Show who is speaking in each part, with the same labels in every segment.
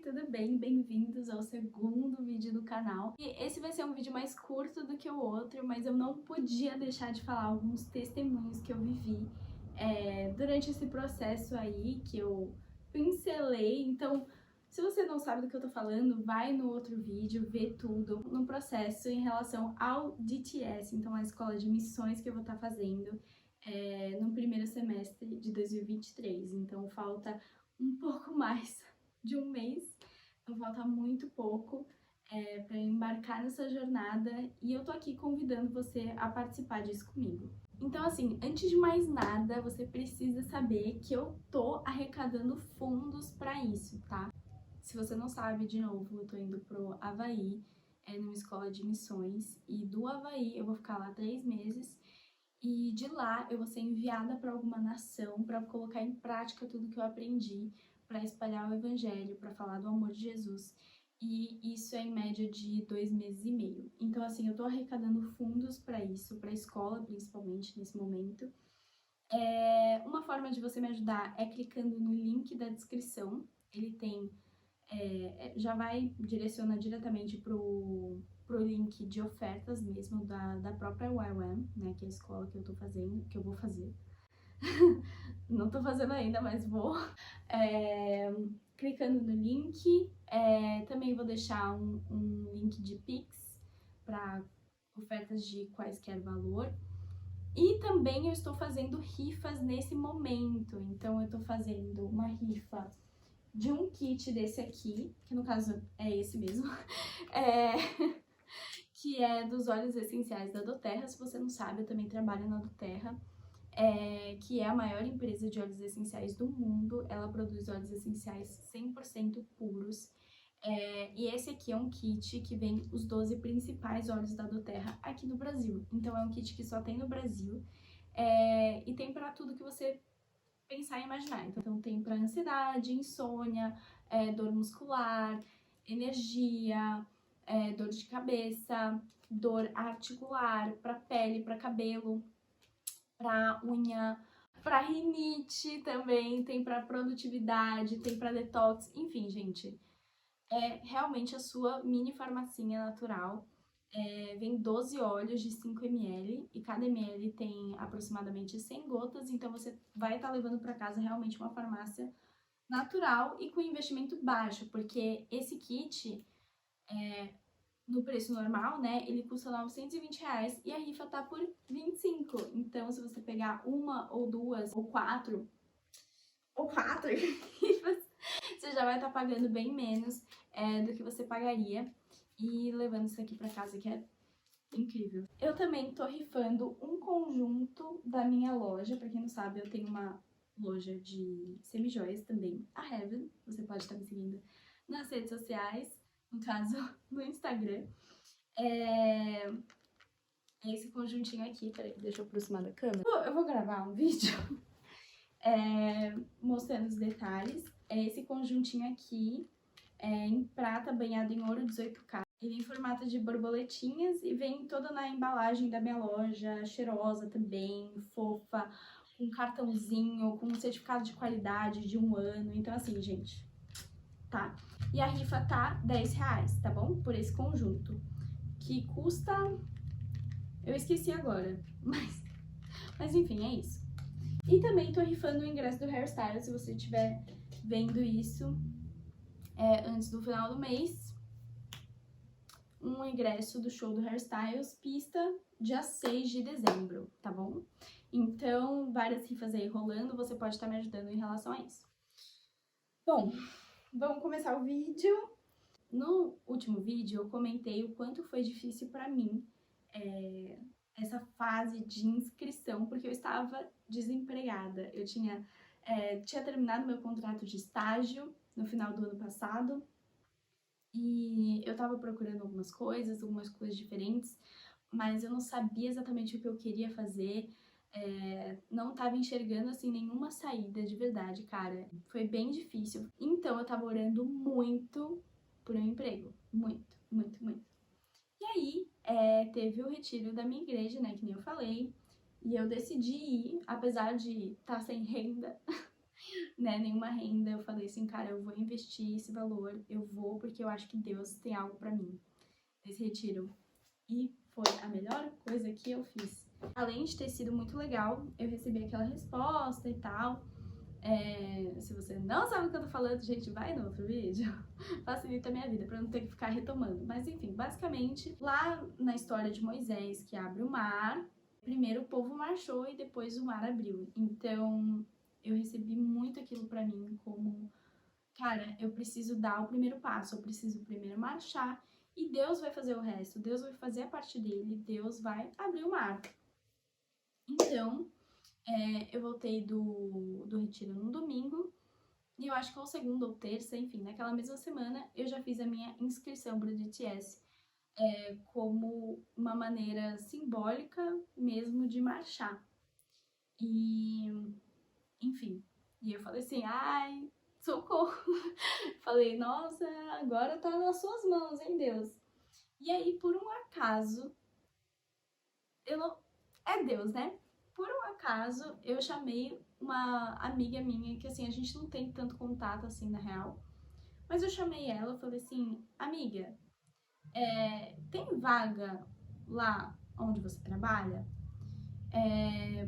Speaker 1: tudo bem? Bem-vindos ao segundo vídeo do canal. E esse vai ser um vídeo mais curto do que o outro, mas eu não podia deixar de falar alguns testemunhos que eu vivi durante esse processo aí, que eu pincelei. Então, se você não sabe do que eu tô falando, vai no outro vídeo, vê tudo no processo em relação ao DTS, então a escola de missões que eu vou estar fazendo no primeiro semestre de 2023. Então, falta um pouco mais de um mês, então falta muito pouco para embarcar nessa jornada e eu tô aqui convidando você a participar disso comigo. Então, assim, antes de mais nada, você precisa saber que eu tô arrecadando fundos para isso, tá? Se você não sabe, de novo, eu tô indo pro Havaí, numa escola de missões, e do Havaí eu vou ficar lá 3 meses, e de lá eu vou ser enviada para alguma nação para colocar em prática tudo que eu aprendi, para espalhar o evangelho, para falar do amor de Jesus. E isso é em média de 2 meses e meio. Então, assim, eu tô arrecadando fundos para isso, para a escola, principalmente nesse momento. Uma forma de você me ajudar é clicando no link da descrição. Ele tem já vai direcionar diretamente pro link de ofertas mesmo da própria YWAM, né, que é a escola que eu tô fazendo, que eu vou fazer. Não tô fazendo ainda, mas vou. Clicando no link, também vou deixar um link de Pix para ofertas de quaisquer valor. E também eu estou fazendo rifas nesse momento, então eu tô fazendo uma rifa de um kit desse aqui, que no caso é esse mesmo, que é dos óleos essenciais da doTERRA. Se você não sabe, eu também trabalho na doTERRA, que é a maior empresa de óleos essenciais do mundo. Ela produz óleos essenciais 100% puros. E esse aqui é um kit que vem os 12 principais óleos da doTERRA aqui no Brasil. Então é um kit que só tem no Brasil, e tem para tudo que você pensar e imaginar. Então tem para ansiedade, insônia, dor muscular, energia, dor de cabeça, dor articular, para pele, para cabelo, para unha, para rinite também, tem para produtividade, tem para detox, enfim, gente. É realmente a sua mini farmacinha natural. Vem 12 óleos de 5 ml e cada ml tem aproximadamente 100 gotas, então você vai estar levando para casa realmente uma farmácia natural e com investimento baixo, porque esse kit, no preço normal, né, ele custa R$ 920 e a rifa tá por 25. Então, se você pegar uma ou duas ou quatro rifas, você já vai estar pagando bem menos do que você pagaria e levando isso aqui para casa, que é incrível. Eu também tô rifando um conjunto da minha loja. Pra quem não sabe, eu tenho uma loja de semijoias também, a Heaven. Você pode estar me seguindo nas redes sociais, no caso, no Instagram. Esse conjuntinho aqui, peraí, deixa eu aproximar da câmera. Eu vou gravar um vídeo mostrando os detalhes. Esse conjuntinho aqui em prata, banhado em ouro 18K. Ele é em formato de borboletinhas e vem toda na embalagem da minha loja, cheirosa também, fofa, com cartãozinho, com um certificado de qualidade de 1 ano. Então, assim, gente, tá? E a rifa tá R$ 10, tá bom? Por esse conjunto, que custa... eu esqueci agora, mas enfim, é isso. E também tô rifando o ingresso do Hairstyle, se você estiver vendo isso antes do final do mês. Um ingresso do show do Hairstyles, pista, dia 6 de dezembro, tá bom? Então, várias rifas aí rolando, você pode estar me ajudando em relação a isso. Bom, vamos começar o vídeo. No último vídeo, eu comentei o quanto foi difícil pra mim essa fase de inscrição, porque eu estava desempregada. Eu tinha terminado meu contrato de estágio no final do ano passado, e eu tava procurando algumas coisas diferentes, mas eu não sabia exatamente o que eu queria fazer, não tava enxergando, assim, nenhuma saída de verdade, cara. Foi bem difícil. Então, eu tava orando muito por um emprego. Muito, muito, muito. E aí, teve o retiro da minha igreja, né, que nem eu falei, e eu decidi ir, apesar de estar sem renda, né, nenhuma renda. Eu falei assim, cara, eu vou investir esse valor, eu vou porque eu acho que Deus tem algo pra mim nesse retiro. E foi a melhor coisa que eu fiz. Além de ter sido muito legal, eu recebi aquela resposta e tal. Se você não sabe o que eu tô falando, gente, vai no outro vídeo. Facilita a minha vida pra eu não ter que ficar retomando. Mas enfim, basicamente, lá na história de Moisés, que abre o mar, primeiro o povo marchou e depois o mar abriu. Então, eu recebi muito aquilo pra mim como, cara, eu preciso dar o primeiro passo, eu preciso primeiro marchar e Deus vai fazer o resto, Deus vai fazer a parte dele, Deus vai abrir o mar. Então, eu voltei do retiro no domingo, e eu acho que ou segunda ou terça, enfim, naquela mesma semana, eu já fiz a minha inscrição para o DTS, como uma maneira simbólica mesmo de marchar. E, enfim, e eu falei assim, ai, socorro! Falei, nossa, agora tá nas suas mãos, hein, Deus? E aí, por um acaso, eu não... É Deus, né? Por um acaso, eu chamei uma amiga minha, que assim, a gente não tem tanto contato assim, na real. Mas eu chamei ela, eu falei assim, amiga, tem vaga lá onde você trabalha?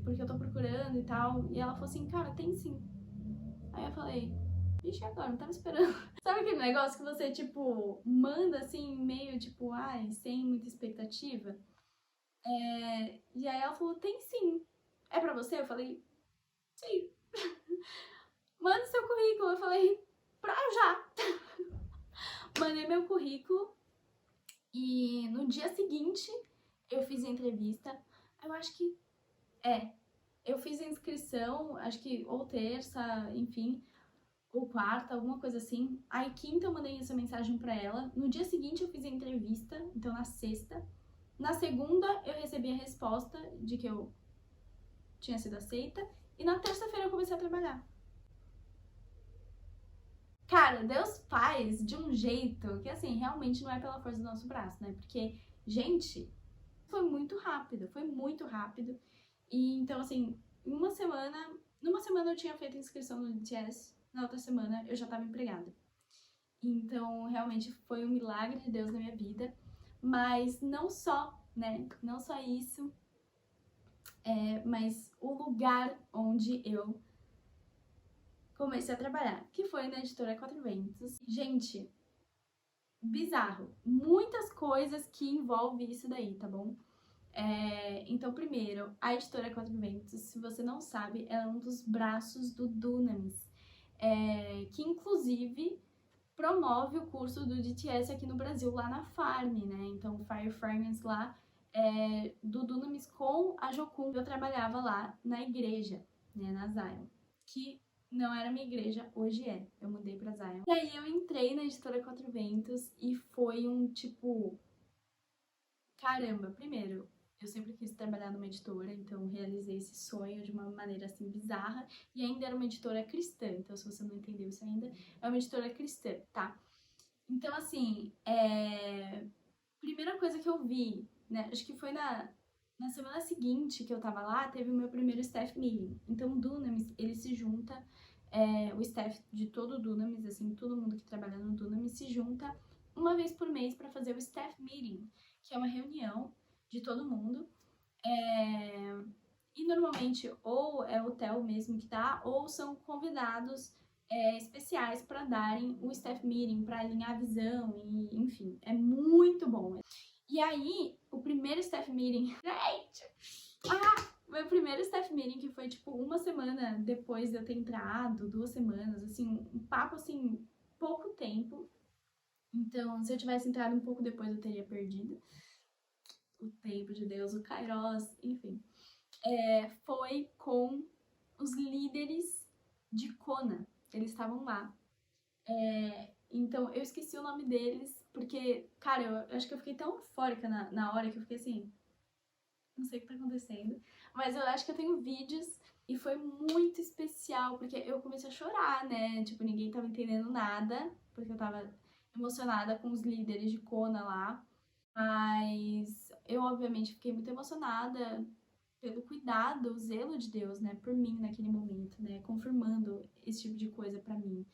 Speaker 1: Porque eu tô procurando e tal. E ela falou assim, cara, tem sim. Aí eu falei, vixe, agora, não tava esperando. Sabe aquele negócio que você, tipo, manda assim, meio tipo, ai, sem muita expectativa? E aí ela falou, tem sim. É pra você? Eu falei, sim. Manda seu currículo. Eu falei, pra já. Mandei meu currículo e no dia seguinte eu fiz a entrevista. Eu acho que eu fiz a inscrição, acho que ou terça, enfim, ou quarta, alguma coisa assim. Aí quinta eu mandei essa mensagem pra ela. No dia seguinte eu fiz a entrevista, então na sexta. Na segunda eu recebi a resposta de que eu tinha sido aceita. E na terça-feira eu comecei a trabalhar. Cara, Deus faz de um jeito que, assim, realmente não é pela força do nosso braço, né? Porque, gente, foi muito rápido, foi muito rápido. E então, assim, numa semana eu tinha feito a inscrição no DTS, na outra semana eu já estava empregada. Então, realmente foi um milagre de Deus na minha vida. Mas não só, né? Não só isso, mas o lugar onde eu comecei a trabalhar, que foi na editora Quatro Ventos. Gente, bizarro. Muitas coisas que envolvem isso daí, tá bom? Então, primeiro, a editora Quatro Ventos, se você não sabe, ela é um dos braços do Dunamis, que inclusive promove o curso do DTS aqui no Brasil, lá na Farm, né? Então, Fire Fragrance lá, do Dunamis com a Jocum. Eu trabalhava lá na igreja, né, na Zion, que não era minha igreja, hoje é. Eu mudei pra Zion. E aí eu entrei na editora Quatro Ventos e foi um tipo... Caramba, primeiro, eu sempre quis trabalhar numa editora, então realizei esse sonho de uma maneira assim bizarra. E ainda era uma editora cristã, então se você não entendeu isso ainda, é uma editora cristã, tá? Então assim, primeira coisa que eu vi, né, acho que foi na semana seguinte que eu tava lá, teve o meu primeiro staff meeting. Então o Dunamis, ele se junta, o staff de todo o Dunamis, assim, todo mundo que trabalha no Dunamis se junta uma vez por mês para fazer o staff meeting, que é uma reunião de todo mundo. E normalmente ou é o hotel mesmo que dá, ou são convidados especiais para darem o staff meeting, para alinhar a visão, e enfim, é muito bom. E aí, o primeiro staff meeting, meu primeiro staff meeting, que foi tipo uma semana depois de eu ter entrado, 2 semanas, assim, um papo assim, pouco tempo. Então, se eu tivesse entrado um pouco depois, eu teria perdido o tempo de Deus, o Kairos, enfim. Foi com os líderes de Kona, eles estavam lá. Então, eu esqueci o nome deles, porque, cara, eu acho que eu fiquei tão eufórica na hora que eu fiquei assim, não sei o que tá acontecendo, mas eu acho que eu tenho vídeos e foi muito especial, porque eu comecei a chorar, né? Tipo, ninguém tava entendendo nada, porque eu tava emocionada com os líderes de Kona lá, mas eu obviamente fiquei muito emocionada pelo cuidado, o zelo de Deus, né, por mim naquele momento, né, confirmando esse tipo de coisa pra mim.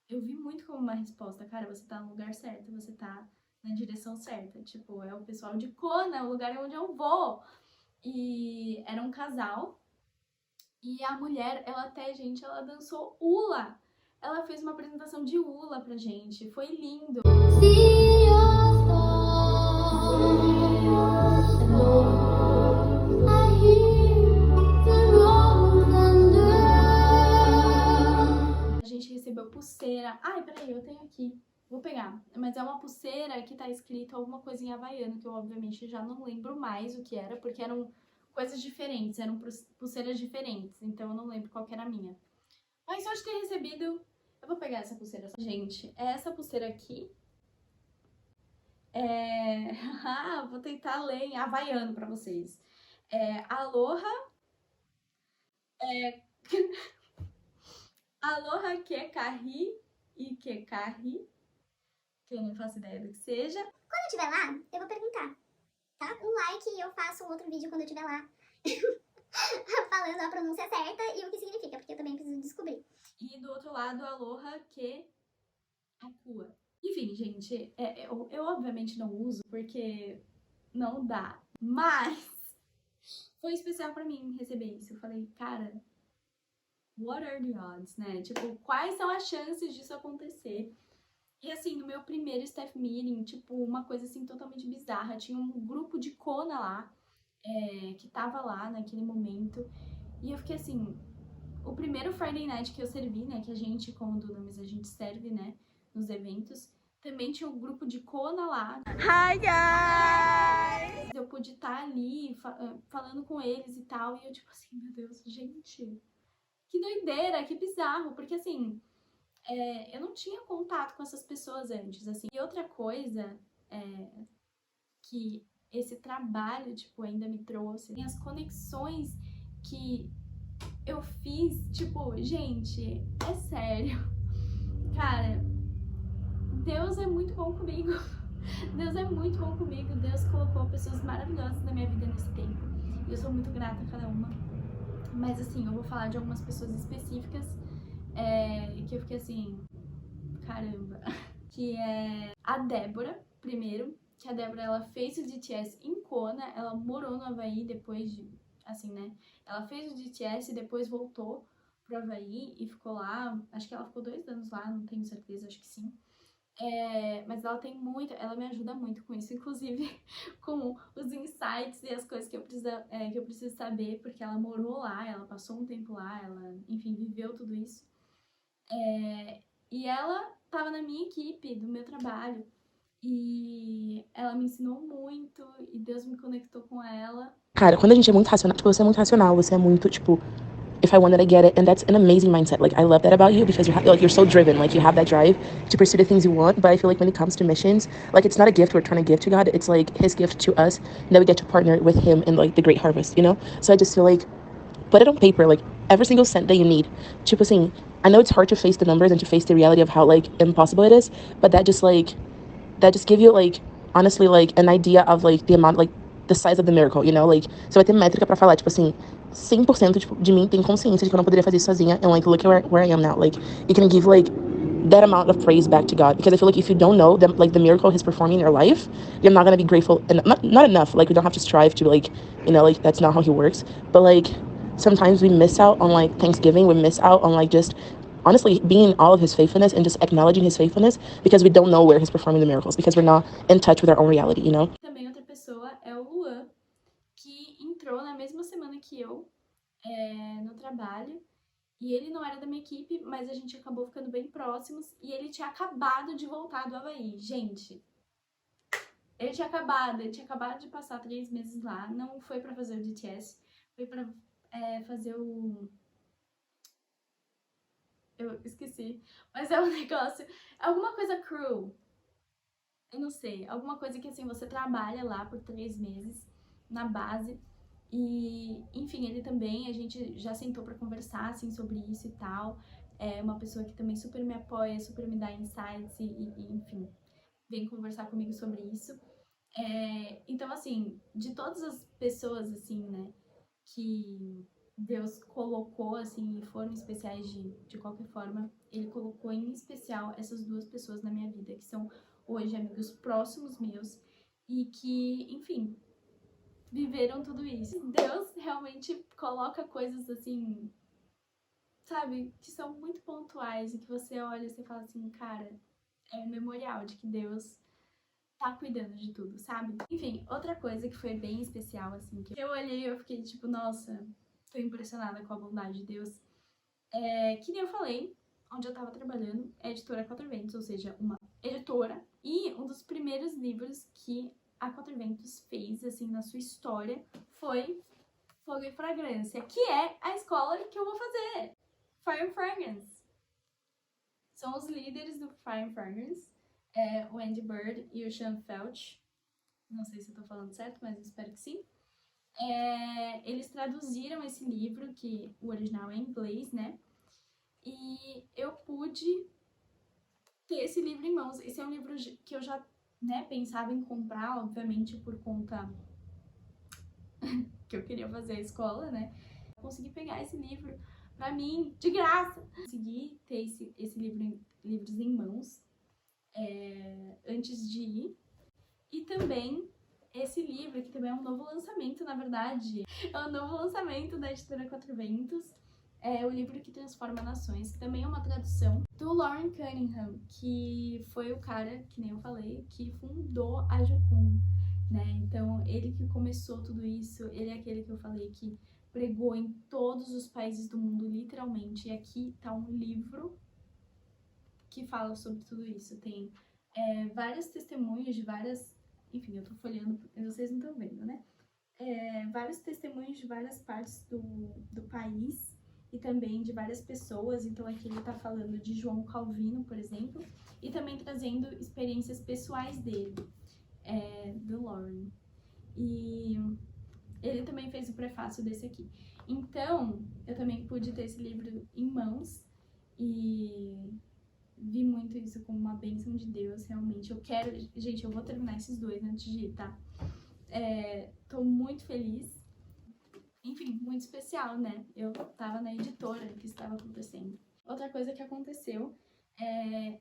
Speaker 1: Eu vi muito como uma resposta, cara, você tá no lugar certo, você tá na direção certa. Tipo, é o pessoal de Kona, é o lugar onde eu vou. E era um casal. E a mulher, ela até, gente, ela dançou hula. Ela fez uma apresentação de hula pra gente. Foi lindo. A gente recebeu pulseira. Ai, peraí, eu tenho aqui. Vou pegar. Mas é uma pulseira que tá escrito alguma coisa em havaiano, que eu obviamente já não lembro mais o que era, porque eram coisas diferentes, eram pulseiras diferentes, então eu não lembro qual que era a minha. Mas só de ter recebido, eu vou pegar essa pulseira. Gente, é essa pulseira aqui. Vou tentar ler em havaiano pra vocês. Aloha. Aloha kekahi e kekahi. Que eu não faço ideia do que seja.
Speaker 2: Quando eu estiver lá, eu vou perguntar, tá? Um like e eu faço um outro vídeo quando eu estiver lá. Falando a pronúncia certa e o que significa, porque eu também preciso descobrir.
Speaker 1: E do outro lado, aloha que akua. Enfim, gente, eu obviamente não uso porque não dá. Mas foi especial pra mim receber isso. Eu falei, cara, what are the odds, né? Tipo, quais são as chances disso acontecer? E assim, no meu primeiro staff meeting, tipo, uma coisa assim totalmente bizarra. Tinha um grupo de Kona lá, que tava lá naquele momento. E eu fiquei assim, o primeiro Friday Night que eu servi, né, que a gente, como Dunamis, a gente serve, né, nos eventos, também tinha um grupo de Kona lá.
Speaker 3: Hi guys!
Speaker 1: Eu pude estar ali falando com eles e tal, e eu tipo assim, meu Deus, gente, que doideira, que bizarro, porque assim, eu não tinha contato com essas pessoas antes, assim. E outra coisa que esse trabalho, tipo, ainda me trouxe, as conexões que eu fiz, tipo, gente, é sério. Cara, Deus é muito bom comigo. Deus é muito bom comigo. Deus colocou pessoas maravilhosas na minha vida nesse tempo. E eu sou muito grata a cada uma. Mas assim, eu vou falar de algumas pessoas específicas que eu fiquei assim, caramba. Que é a Débora, primeiro. Que a Débora, ela fez o DTS em Kona. Ela morou no Havaí depois de, assim, né? Ela fez o DTS e depois voltou pro Havaí e ficou lá. Acho que ela ficou 2 anos lá, não tenho certeza, acho que sim. Mas ela tem muito, ela me ajuda muito com isso, inclusive com os insights e as coisas que eu preciso saber, porque ela morou lá, ela passou um tempo lá, ela, enfim, viveu tudo isso. E ela tava na minha equipe, do meu trabalho, e ela me ensinou muito, e Deus me conectou com ela.
Speaker 4: Cara, quando a gente é muito racional, tipo, você é muito racional, você é muito, tipo, if I want it, I get it, and that's an amazing mindset. Like, I love that about you because you're so driven, like, you have that drive to pursue the things you want, but I feel like when it comes to missions, like, it's not a gift we're trying to give to God, it's like His gift to us, and that we get to partner with Him in, like, the great harvest, you know? So I just feel like, put it on paper, like, every single cent that you need. Tipo assim, I know it's hard to face the numbers and to face the reality of how, like, impossible it is, but that just give you, like, honestly, like, an idea of, like, the amount, like, the size of the miracle, you know? Like, você vai ter métrica pra falar, tipo assim, 100% tipo, de mim tem consciência de que eu não poderia fazer isso sozinha, and, like, look where I am now. Like, you can give, like, that amount of praise back to God, because I feel like if you don't know them, like, the miracle He's performing in your life, you're not gonna be grateful, and not enough. Like, we don't have to strive to, like, you know, like, that's not how He works, but, like, sometimes we miss out on, like, Thanksgiving, we miss out on, like, just honestly being in all of His faithfulness and just acknowledging His faithfulness because we don't know where He's performing the miracles, because we're not in touch with our own reality, you know?
Speaker 1: Também outra pessoa é o Luan, que entrou na mesma semana que eu no trabalho. E ele não era da minha equipe, mas a gente acabou ficando bem próximos. E ele tinha acabado de voltar do Havaí. Gente, ele tinha acabado de passar 3 meses lá. Não foi pra fazer o DTS, foi pra fazer o... Eu esqueci. Mas é um negócio... Alguma coisa crew. Eu não sei. Alguma coisa que, assim, você trabalha lá por 3 meses na base. E, enfim, ele também, a gente já sentou pra conversar, assim, sobre isso e tal. É uma pessoa que também super me apoia, super me dá insights e enfim, vem conversar comigo sobre isso. Então, assim, de todas as pessoas, assim, né, que Deus colocou, assim, e foram especiais de qualquer forma, Ele colocou em especial essas duas pessoas na minha vida, que são hoje amigos próximos meus e que, enfim, viveram tudo isso. Deus realmente coloca coisas, assim, sabe, que são muito pontuais e que você olha e você fala assim, cara, é um memorial de que Deus tá cuidando de tudo, sabe? Enfim, outra coisa que foi bem especial, assim, que eu olhei e eu fiquei tipo, nossa, tô impressionada com a bondade de Deus. Que nem eu falei, onde eu tava trabalhando, é a editora Quatro Ventos, ou seja, uma editora. E um dos primeiros livros que a Quatro Ventos fez, assim, na sua história, foi Fogo e Fragrância, que é a escola que eu vou fazer. Fire and Fragrance. São os líderes do Fire and Fragrance. O Andy Bird e o Sean Felch. Não sei se eu tô falando certo, mas eu espero que sim. Eles traduziram esse livro, que o original é em inglês, né? E eu pude ter esse livro em mãos. Esse é um livro que eu já, né, pensava em comprar, obviamente, por conta que eu queria fazer a escola, né? Consegui pegar esse livro pra mim, de graça. Consegui ter esse livros em mãos. Antes de ir. E também esse livro, que também é um novo lançamento, na verdade. É um novo lançamento da editora Quatro Ventos. É o livro que transforma nações, que também é uma tradução do Loren Cunningham, que foi o cara, que nem eu falei, que fundou a Jocum, né? Então, ele que começou tudo isso, ele é aquele que eu falei que pregou em todos os países do mundo, literalmente. E aqui tá um livro que fala sobre tudo isso. Tem vários testemunhos de várias... Enfim, eu tô folheando, vocês não estão vendo, né? Vários testemunhos de várias partes do país e também de várias pessoas. Então aqui ele tá falando de João Calvino, por exemplo, e também trazendo experiências pessoais dele, do Loren. E ele também fez o prefácio desse aqui. Então, eu também pude ter esse livro em mãos e vi muito isso como uma bênção de Deus, realmente. Eu quero... Gente, eu vou terminar esses dois antes de ir, tá? Tô muito feliz. Enfim, muito especial, né? Eu tava na editora que estava acontecendo. Outra coisa que aconteceu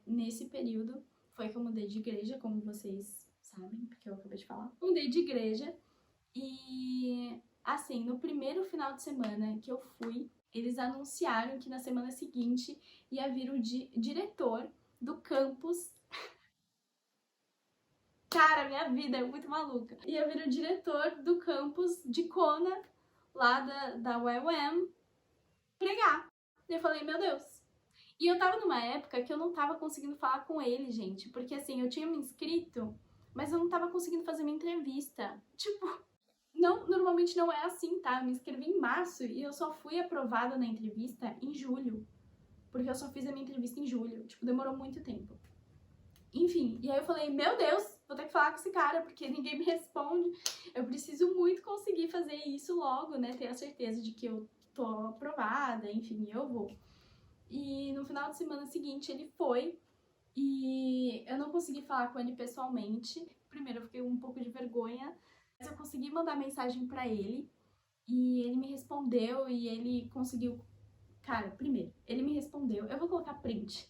Speaker 1: nesse período foi que eu mudei de igreja, como vocês sabem, porque eu acabei de falar. Mudei de igreja e, assim, no primeiro final de semana que eu fui, eles anunciaram que na semana seguinte ia vir o diretor do campus. Cara, minha vida é muito maluca. Ia vir o diretor do campus de Kona, lá da YWAM, pregar. E eu falei, meu Deus. E eu tava numa época que eu não tava conseguindo falar com ele, gente. Porque assim, eu tinha me inscrito, mas eu não tava conseguindo fazer minha entrevista. Tipo, normalmente não é assim, tá? Eu me inscrevi em março e eu só fui aprovada na entrevista em julho. Porque eu só fiz a minha entrevista em julho. Tipo, demorou muito tempo. Enfim, e aí eu falei, meu Deus, vou ter que falar com esse cara, porque ninguém me responde. Eu preciso muito conseguir fazer isso logo, né? Ter a certeza de que eu tô aprovada, enfim, eu vou. E no final de semana seguinte ele foi, e eu não consegui falar com ele pessoalmente. Primeiro eu fiquei um pouco de vergonha, mas eu consegui mandar mensagem pra ele, e ele me respondeu, e ele conseguiu... Cara, primeiro, ele me respondeu, eu vou colocar print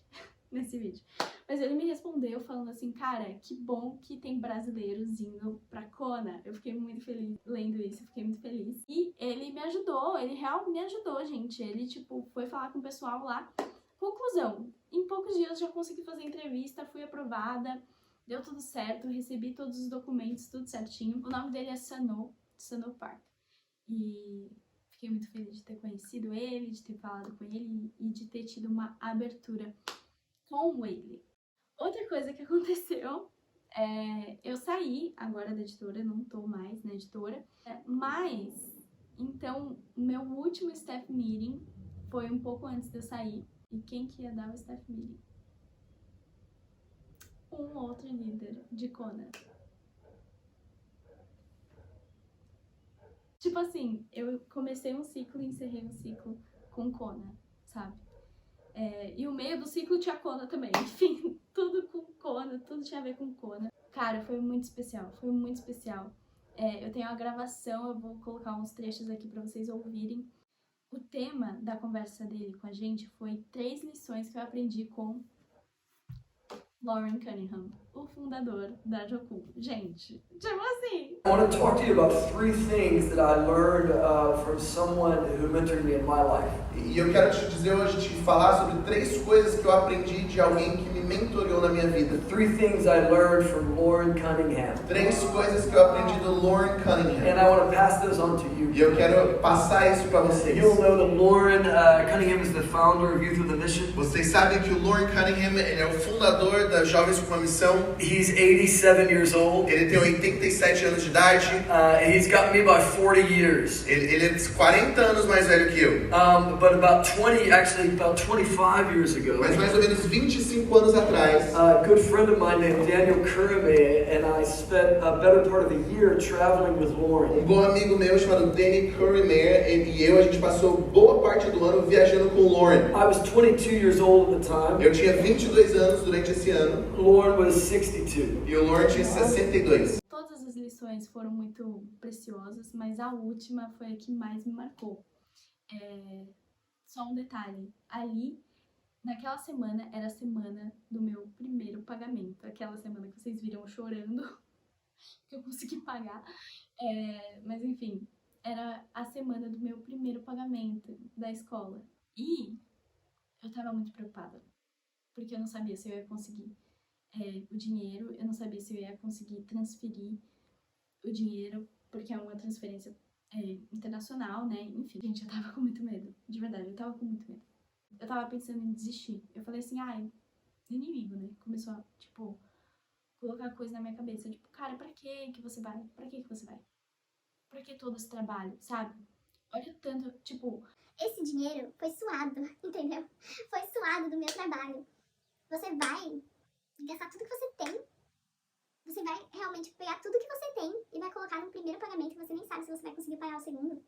Speaker 1: nesse vídeo, mas ele me respondeu falando assim, cara, que bom que tem brasileiros indo pra Kona. Eu fiquei muito feliz lendo isso, eu fiquei muito feliz. E ele me ajudou, ele realmente me ajudou, gente. Ele, tipo, foi falar com o pessoal lá. Conclusão, em poucos dias já consegui fazer entrevista, fui aprovada, deu tudo certo, recebi todos os documentos, tudo certinho. O nome dele é Sano Park. E fiquei muito feliz de ter conhecido ele, de ter falado com ele e de ter tido uma abertura com ele. Outra coisa que aconteceu eu saí agora da editora, não tô mais na editora, mas então o meu último staff meeting foi um pouco antes de eu sair. E quem que ia dar o staff meeting? Um outro líder de Kona. Tipo assim, eu comecei um ciclo e encerrei um ciclo com Kona, sabe? E o meio do ciclo tinha Kona também. Enfim, tudo com Kona, tudo tinha a ver com Kona. Cara, foi muito especial, foi muito especial. Eu tenho a gravação, eu vou colocar uns trechos aqui pra vocês ouvirem. O tema da conversa dele com a gente foi 3 lições que eu aprendi com Lauren Cunningham, o fundador da Jocool. Gente, tipo assim...
Speaker 5: I want to talk to you about 3 things that I learned from someone who mentored me in my life.
Speaker 6: E eu quero te dizer hoje, te falar sobre 3 coisas que eu aprendi de alguém que me mentoreou na minha vida.
Speaker 5: 3 things I learned from Lauren Cunningham.
Speaker 6: 3 coisas que eu aprendi do Lauren Cunningham.
Speaker 5: And I want to pass those on to you.
Speaker 6: E eu quero passar isso para vocês.
Speaker 5: You'll know that Lauren Cunningham is the founder of Youth with a Mission.
Speaker 6: Vocês sabem que o Lauren Cunningham ele é o fundador da Jovens com uma Missão.
Speaker 5: He's 87 years old.
Speaker 6: Ele tem 87 anos de idade.
Speaker 5: He's got me by 40 years.
Speaker 6: Ele é 40 anos mais velho que eu.
Speaker 5: But about 25 years ago,
Speaker 6: Mas mais ou menos 25 anos atrás,
Speaker 5: a good friend of mine named Daniel Curame and I spent a better part of the year traveling with Lauren.
Speaker 6: bom amigo meu chamado Danny Currymeyer e a gente passou boa parte do ano viajando com o Lauren.
Speaker 5: I was 22 years old at the time.
Speaker 6: Eu tinha 22 anos durante esse ano.
Speaker 5: Lauren was 62.
Speaker 6: E o Lauren tinha 62.
Speaker 1: Todas as lições foram muito preciosas, mas a última foi a que mais me marcou. Só um detalhe, ali, naquela semana, era a semana do meu primeiro pagamento. Aquela semana que vocês viram chorando, que eu consegui pagar. Mas enfim, era a semana do meu primeiro pagamento da escola. E eu tava muito preocupada, porque eu não sabia se eu ia conseguir o dinheiro, eu não sabia se eu ia conseguir transferir o dinheiro, porque é uma transferência internacional, né? Enfim, gente, eu tava com muito medo, de verdade, eu tava com muito medo. Eu tava pensando em desistir. Eu falei assim, inimigo, né? Começou a, colocar coisa na minha cabeça, cara, pra que você vai? Pra que você vai? Pra que todo esse trabalho, sabe? Olha tanto,
Speaker 2: Esse dinheiro foi suado, entendeu? Foi suado do meu trabalho. Você vai gastar tudo que você tem. Você vai realmente pegar tudo que você tem e vai colocar no primeiro pagamento que você nem sabe se você vai conseguir pagar o segundo.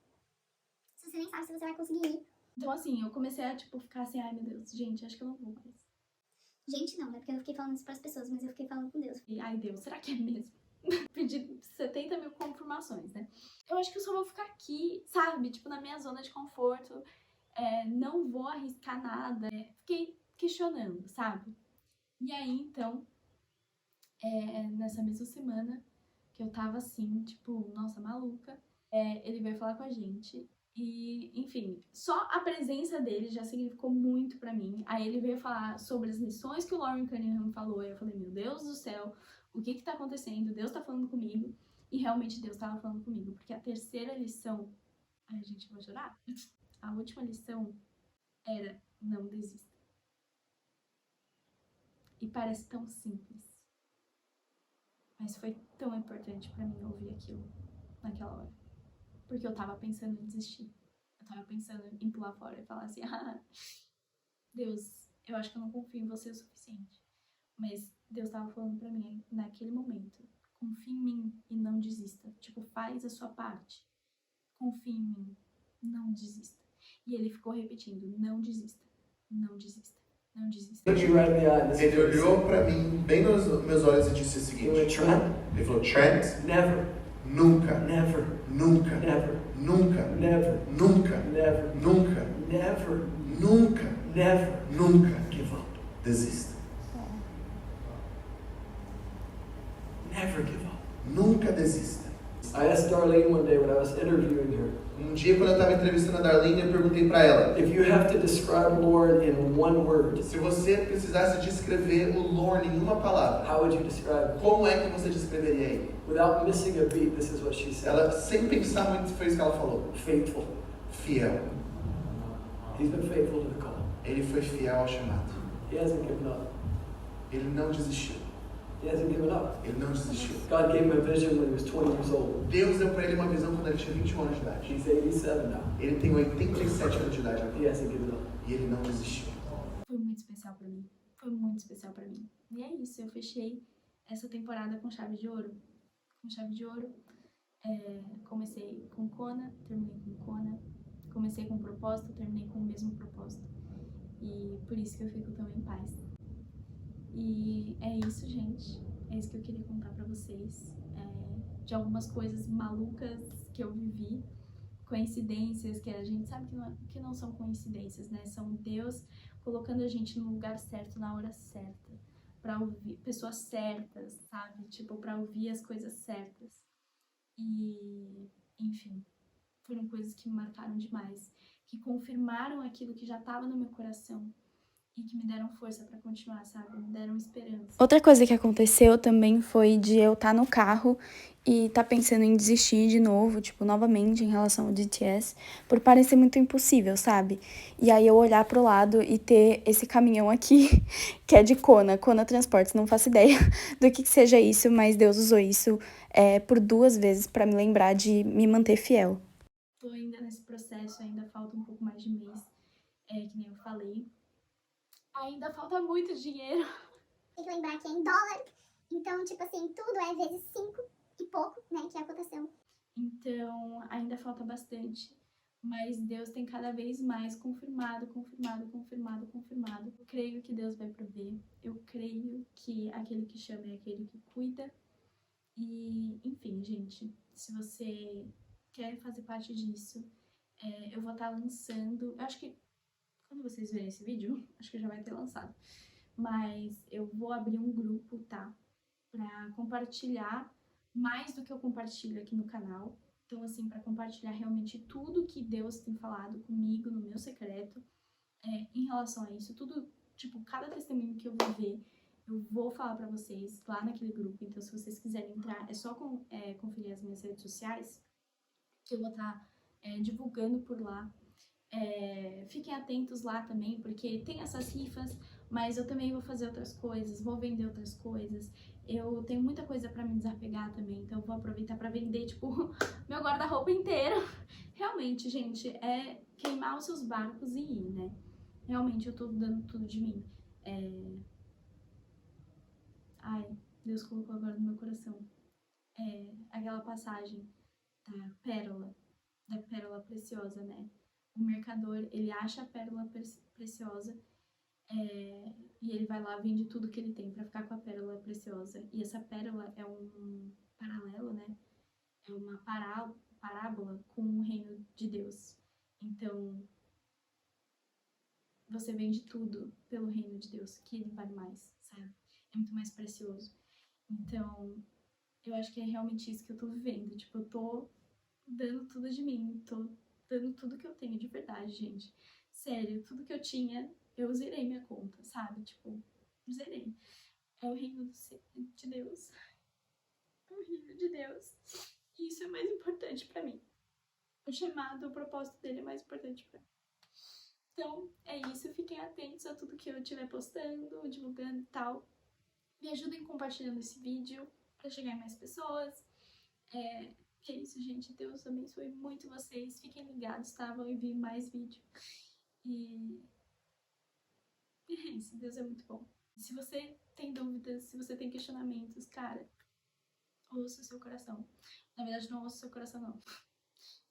Speaker 2: Se você nem sabe se você vai conseguir ir.
Speaker 1: Então, assim, eu comecei a, ficar assim, ai, meu Deus, gente, acho que eu não vou mais.
Speaker 2: Gente, não, né? Porque eu fiquei falando isso pras pessoas, mas eu fiquei falando com Deus.
Speaker 1: E, ai, Deus, será que é mesmo? Pedi 70 mil confirmações, né? Eu acho que eu só vou ficar aqui, sabe? Na minha zona de conforto. Não vou arriscar nada. Fiquei questionando, sabe? E aí, então, nessa mesma semana que eu tava assim, nossa, maluca, ele veio falar com a gente. E, enfim, só a presença dele já significou muito pra mim. Aí ele veio falar sobre as lições que o Lauren Cunningham falou. E eu falei, meu Deus do céu, o que tá acontecendo? Deus tá falando comigo. E realmente Deus tava falando comigo. Porque a terceira lição... Ai, gente, eu vou chorar. A última lição era, não desista. E parece tão simples. Mas foi tão importante pra mim ouvir aquilo naquela hora. Porque eu tava pensando em desistir. Eu tava pensando em pular fora e falar assim, Deus, eu acho que eu não confio em você o suficiente. Mas Deus tava falando pra mim naquele momento, confia em mim e não desista. Faz a sua parte. Confia em mim, não desista. E ele ficou repetindo, não desista, não desista, não desista.
Speaker 6: Ele olhou pra mim bem nos meus olhos e disse o seguinte. Ele falou, Trent,
Speaker 5: Never.
Speaker 6: Nunca.
Speaker 5: Never.
Speaker 6: Nunca.
Speaker 5: Never.
Speaker 6: Nunca.
Speaker 5: Never.
Speaker 6: Nunca.
Speaker 5: Never.
Speaker 6: Nunca.
Speaker 5: Never.
Speaker 6: Nunca.
Speaker 5: Never.
Speaker 6: Nunca.
Speaker 5: Give up.
Speaker 6: Desista.
Speaker 5: Never give up.
Speaker 6: Nunca desista.
Speaker 5: I asked Darlene one day when I was interviewing her,
Speaker 6: Dia, quando eu estava entrevistando a Darlene, eu perguntei para ela,
Speaker 5: if you have to describe Lauren in one word,
Speaker 6: se você precisasse descrever o Lauren em uma palavra,
Speaker 5: how would you describe it?
Speaker 6: como é que você descreveria ele?
Speaker 5: Without missing a beat, this is what she said.
Speaker 6: Ela, sem pensar muito, foi isso que ela falou.
Speaker 5: Faithful.
Speaker 6: Fiel.
Speaker 5: He's been faithful to the call.
Speaker 6: Ele foi fiel ao chamado.
Speaker 5: He hasn't given up.
Speaker 6: Ele não desistiu.
Speaker 5: He hasn't given up.
Speaker 6: Ele não desistiu.
Speaker 5: God gave him a vision when he was 20 years old.
Speaker 6: Deus deu para ele uma visão quando ele tinha 21 anos de idade.
Speaker 5: He's 87 now.
Speaker 6: Ele tem 87 anos de idade
Speaker 5: He
Speaker 6: agora.
Speaker 5: hasn't given up.
Speaker 6: E ele não desistiu.
Speaker 1: Foi muito especial pra mim. Foi muito especial pra mim. E é isso, eu fechei essa temporada com chave de ouro. Com chave de ouro. Comecei com Kona, terminei com Kona. Comecei com um propósito, terminei com o mesmo propósito. E por isso que eu fico tão em paz. E é isso, gente. é isso que eu queria contar pra vocês. De algumas coisas malucas que eu vivi, coincidências que a gente sabe que não são coincidências, né? São Deus colocando a gente no lugar certo, na hora certa, pra ouvir pessoas certas, sabe? Tipo, pra ouvir as coisas certas. E, enfim, foram coisas que me marcaram demais, que confirmaram aquilo que já estava no meu coração e que me deram força pra continuar, sabe? Me deram esperança.
Speaker 3: Outra coisa que aconteceu também foi de eu estar no carro e estar pensando em desistir de novo, tipo, novamente em relação ao BTS, por parecer muito impossível, sabe? E aí eu olhar pro lado e ter esse caminhão aqui, que é de Kona Transportes, não faço ideia do que seja isso, mas Deus usou isso por 2 vezes pra me lembrar de me manter fiel.
Speaker 1: Tô ainda nesse processo, ainda falta um pouco mais de mês, que nem eu falei. Ainda falta muito dinheiro.
Speaker 2: Tem que lembrar que é em dólar. Então, tipo assim, tudo é vezes 5 e pouco, né, que aconteceu.
Speaker 1: Então, ainda falta bastante. Mas Deus tem cada vez mais confirmado. Eu creio que Deus vai prover. Eu creio que aquele que chama é aquele que cuida. E, enfim, gente, se você quer fazer parte disso, eu vou estar lançando... Eu acho que quando vocês verem esse vídeo, acho que já vai ter lançado. Mas eu vou abrir um grupo, tá? Pra compartilhar mais do que eu compartilho aqui no canal. Então, assim, pra compartilhar realmente tudo que Deus tem falado comigo no meu secreto em relação a isso. Tudo, tipo, cada testemunho que eu viver, eu vou falar pra vocês lá naquele grupo. Então, se vocês quiserem entrar, é só conferir as minhas redes sociais, que eu vou estar divulgando por lá. Fiquem atentos lá também, porque tem essas rifas, mas eu também vou fazer outras coisas, vou vender outras coisas. Eu tenho muita coisa pra me desapegar também, então eu vou aproveitar pra vender, tipo, meu guarda-roupa inteiro. Realmente, gente, é queimar os seus barcos e ir, né? Realmente, eu tô dando tudo de mim. Ai, Deus colocou agora no meu coração. Aquela passagem da pérola preciosa, né? O mercador, ele acha a pérola preciosa e ele vai lá, vende tudo que ele tem pra ficar com a pérola preciosa. E essa pérola é um paralelo, né? É uma parábola com o reino de Deus. Então, você vende tudo pelo reino de Deus, que ele vale mais, sabe? É muito mais precioso. Então, eu acho que é realmente isso que eu tô vivendo. Tipo, eu tô dando tudo de mim, tô dando tudo que eu tenho de verdade, gente. Sério, tudo que eu tinha, eu zerei minha conta, sabe? Tipo, zerei. É o reino de Deus. É o reino de Deus. E isso é mais importante pra mim. O chamado, o propósito dele é mais importante pra mim. Então, é isso. Fiquem atentos a tudo que eu estiver postando, divulgando e tal. Me ajudem compartilhando esse vídeo pra chegar em mais pessoas. Que é isso, gente. Deus abençoe muito vocês. Fiquem ligados, tá? Vão vir mais vídeo. E é isso. Deus é muito bom. Se você tem dúvidas, se você tem questionamentos, cara, ouça o seu coração. Na verdade, não ouça o seu coração, não.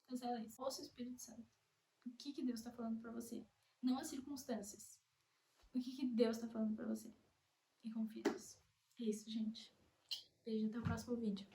Speaker 1: Cancela isso. Ouça o Espírito Santo. O que Deus tá falando pra você? Não as circunstâncias. O que Deus tá falando pra você? E confia nisso. É isso, gente. Beijo, até o próximo vídeo.